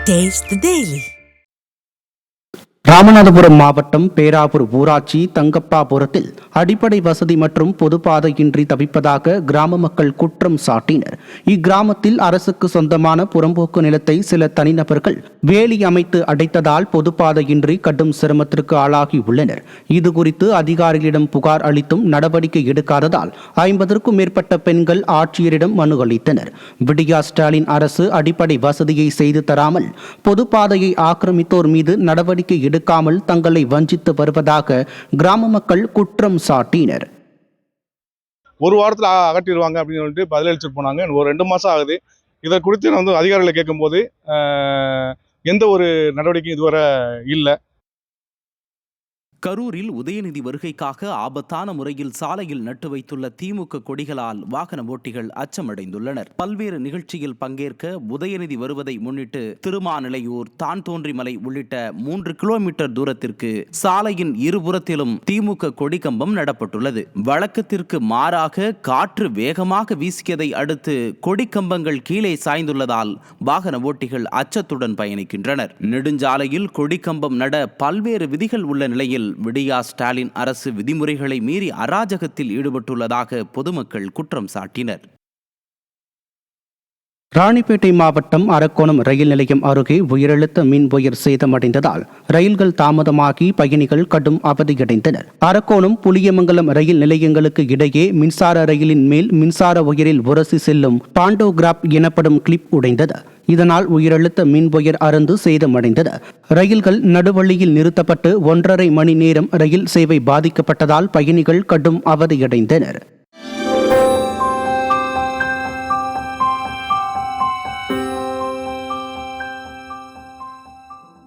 Taste the Daily. Ramanathapuram மாவட்டம் பேராவூர் ஊராட்சி தங்கப்பாபுரத்தில் அடிப்படை வசதி மற்றும் பொதுப்பாதையின்றி தவிப்பதாக கிராம மக்கள் குற்றம் சாட்டினர். இக்கிராமத்தில் அரசுக்கு சொந்தமான புறம்போக்கு நிலத்தை சில தனிநபர்கள் வேலி அமைத்து அடைத்ததால் பொதுப்பாதையின்றி கடும் சிரமத்திற்கு ஆளாகியுள்ளனர். இதுகுறித்து அதிகாரிகளிடம் புகார் அளித்தும் நடவடிக்கை எடுக்காததால் 50க்கும் மேற்பட்ட பெண்கள் ஆட்சியரிடம் மனு அளித்தனர். விடியா ஸ்டாலின் அரசு அடிப்படை வசதியை செய்து தராமல் பொதுப்பாதையை ஆக்கிரமித்தோர் மீது நடவடிக்கை எடுக்காமல் தங்களை வஞ்சித்து வருவதாக கிராம மக்கள் குற்றம் சாட்டினர். ஒரு வாரத்தில் அகற்றிடுவாங்க அப்படின்னு சொல்லிட்டு பதிலளிச்சுட்டு போனாங்க. ஒரு 2 மாதம் ஆகுது. இதை குறித்து நான் அதிகாரிகளை கேட்கும்போது எந்த ஒரு நடவடிக்கையும் இதுவரை இல்லை. கரூரில் உதயநிதி வருகைக்காக ஆபத்தான முறையில் சாலையில் நட்டு வைத்துள்ள திமுக கொடிகளால் வாகன ஓட்டிகள் அச்சமடைந்துள்ளனர். பல்வேறு நிகழ்ச்சியில் பங்கேற்க உதயநிதி வருவதை முன்னிட்டு திருமாநிலையூர், தான்தோன்றிமலை உள்ளிட்ட 3 கிலோமீட்டர் தூரத்திற்கு சாலையின் இருபுறத்திலும் திமுக கொடி கம்பம் நடப்பட்டுள்ளது. வழக்கத்திற்கு மாறாக காற்று வேகமாக வீசியதை அடுத்து கொடி கம்பங்கள் கீழே சாய்ந்துள்ளதால் வாகன ஓட்டிகள் அச்சத்துடன் பயணிக்கின்றனர். நெடுஞ்சாலையில் கொடி கம்பம் நட பல்வேறு விதிகள் உள்ள நிலையில் விடியா ஸ்டாலின் அரசு விதிமுறைகளை மீறி அராஜகத்தில் ஈடுபட்டுள்ளதாக பொதுமக்கள் குற்றம் சாட்டினர். ராணிப்பேட்டை மாவட்டம் அரக்கோணம் ரயில் நிலையம் அருகே உயரழுத்த மின் ஒயர் சேதமடைந்ததால் ரயில்கள் தாமதமாகி பயணிகள் கடும் அவதியடைந்தனர். அரக்கோணம் புளியமங்கலம் ரயில் நிலையங்களுக்கு இடையே மின்சார ரயிலின் மேல் மின்சார ஒயரில் உரசி செல்லும் பாண்டோகிராப் எனப்படும் கிளிப் உடைந்தது. இதனால் உயரழுத்த மின் ஒயர் அறுந்து சேதமடைந்தது. ரயில்கள் நடுவழியில் நிறுத்தப்பட்டு 1.5 மணி நேரம் ரயில் சேவை பாதிக்கப்பட்டதால் பயணிகள் கடும் அவதியடைந்தனர்.